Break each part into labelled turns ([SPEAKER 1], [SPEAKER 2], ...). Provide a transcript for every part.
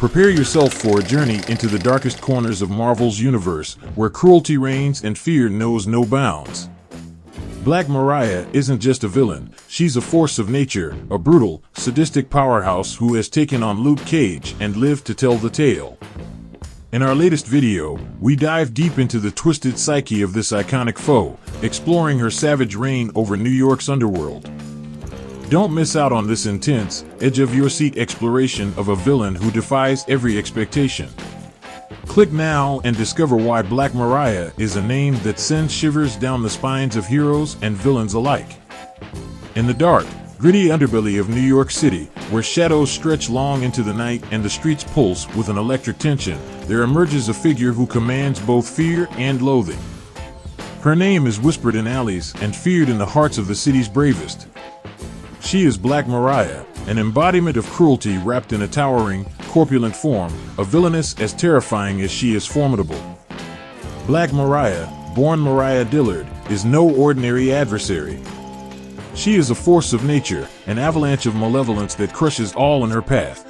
[SPEAKER 1] Prepare yourself for a journey into the darkest corners of Marvel's universe, where cruelty reigns and fear knows no bounds. Black Mariah isn't just a villain, she's a force of nature, a brutal, sadistic powerhouse who has taken on Luke Cage and lived to tell the tale. In our latest video, we dive deep into the twisted psyche of this iconic foe, exploring her savage reign over New York's underworld. Don't miss out on this intense, edge-of-your-seat exploration of a villain who defies every expectation. Click now and discover why Black Mariah is a name that sends shivers down the spines of heroes and villains alike. In the dark, gritty underbelly of New York City, where shadows stretch long into the night and the streets pulse with an electric tension, there emerges a figure who commands both fear and loathing. Her name is whispered in alleys and feared in the hearts of the city's bravest. She is Black Mariah, an embodiment of cruelty wrapped in a towering, corpulent form, a villainess as terrifying as she is formidable. Black Mariah, born Mariah Dillard, is no ordinary adversary. She is a force of nature, an avalanche of malevolence that crushes all in her path.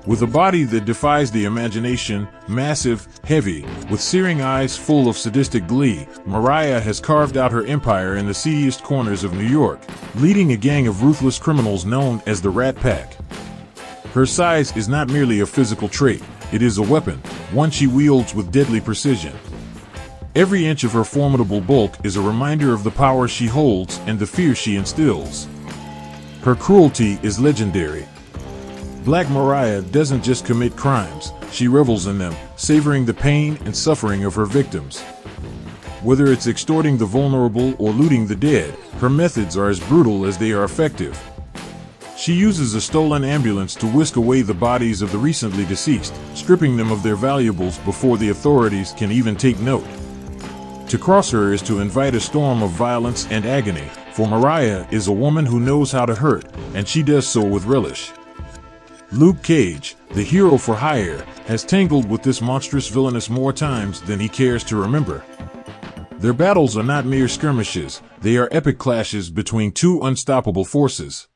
[SPEAKER 1] With a body that defies the imagination, massive, heavy, with searing eyes full of sadistic glee, Mariah has carved out her empire in the seediest corners of New York, leading a gang of ruthless criminals known as the Rat Pack. Her size is not merely a physical trait, it is a weapon, one she wields with deadly precision. Every inch of her formidable bulk is a reminder of the power she holds and the fear she instills. Her cruelty is legendary. Black Mariah doesn't just commit crimes, she revels in them, savoring the pain and suffering of her victims. Whether it's extorting the vulnerable or looting the dead, her methods are as brutal as they are effective. She uses a stolen ambulance to whisk away the bodies of the recently deceased, stripping them of their valuables before the authorities can even take note. To cross her is to invite a storm of violence and agony, for Mariah is a woman who knows how to hurt, and she does so with relish. Luke Cage, the hero for hire, has tangled with this monstrous villainess more times than he cares to remember. Their battles are not mere skirmishes, they are epic clashes between two unstoppable forces.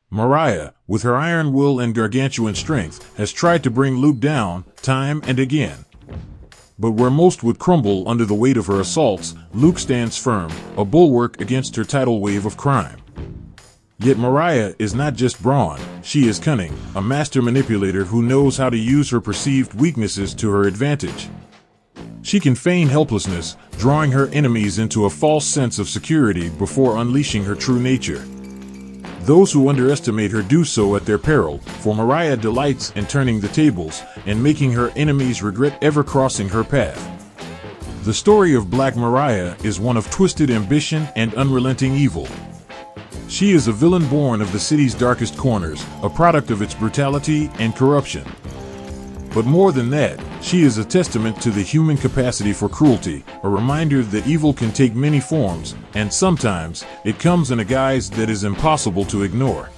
[SPEAKER 1] Mariah, with her iron will and gargantuan strength, has tried to bring Luke down, time and again. But where most would crumble under the weight of her assaults, Luke stands firm, a bulwark against her tidal wave of crime. Yet Mariah is not just brawn, she is cunning, a master manipulator who knows how to use her perceived weaknesses to her advantage. She can feign helplessness, drawing her enemies into a false sense of security before unleashing her true nature. Those who underestimate her do so at their peril, for Mariah delights in turning the tables and making her enemies regret ever crossing her path. The story of Black Mariah is one of twisted ambition and unrelenting evil. She is a villain born of the city's darkest corners, a product of its brutality and corruption. But more than that, she is a testament to the human capacity for cruelty, a reminder that evil can take many forms, and sometimes, it comes in a guise that is impossible to ignore.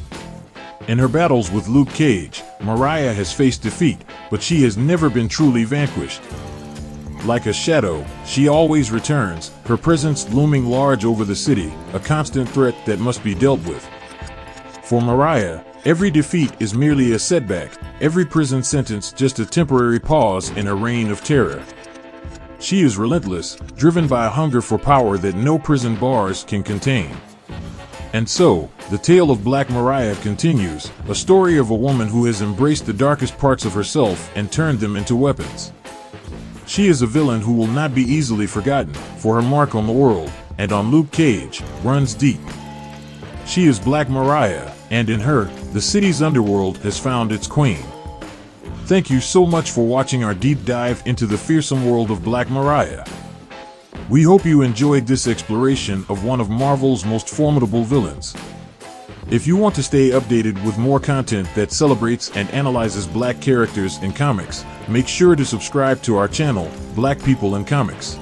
[SPEAKER 1] In her battles with Luke Cage, Mariah has faced defeat, but she has never been truly vanquished. Like a shadow, she always returns, her presence looming large over the city, a constant threat that must be dealt with. For Mariah, every defeat is merely a setback, every prison sentence just a temporary pause in a reign of terror. She is relentless, driven by a hunger for power that no prison bars can contain. And so, the tale of Black Mariah continues, a story of a woman who has embraced the darkest parts of herself and turned them into weapons. She is a villain who will not be easily forgotten, for her mark on the world, and on Luke Cage, runs deep. She is Black Mariah, and in her, the city's underworld has found its queen. Thank you so much for watching our deep dive into the fearsome world of Black Mariah. We hope you enjoyed this exploration of one of Marvel's most formidable villains. If you want to stay updated with more content that celebrates and analyzes Black characters in comics, make sure to subscribe to our channel, Black People in Comics.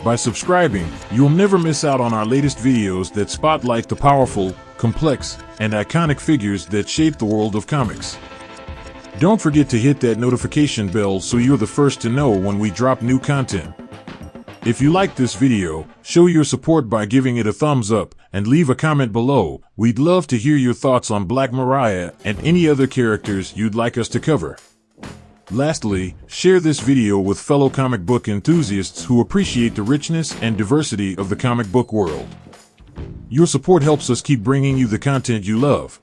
[SPEAKER 1] By subscribing, you'll never miss out on our latest videos that spotlight the powerful, complex, and iconic figures that shape the world of comics. Don't forget to hit that notification bell so you're the first to know when we drop new content. If you liked this video, show your support by giving it a thumbs up and leave a comment below. We'd love to hear your thoughts on Black Mariah and any other characters you'd like us to cover. Lastly, share this video with fellow comic book enthusiasts who appreciate the richness and diversity of the comic book world. Your support helps us keep bringing you the content you love.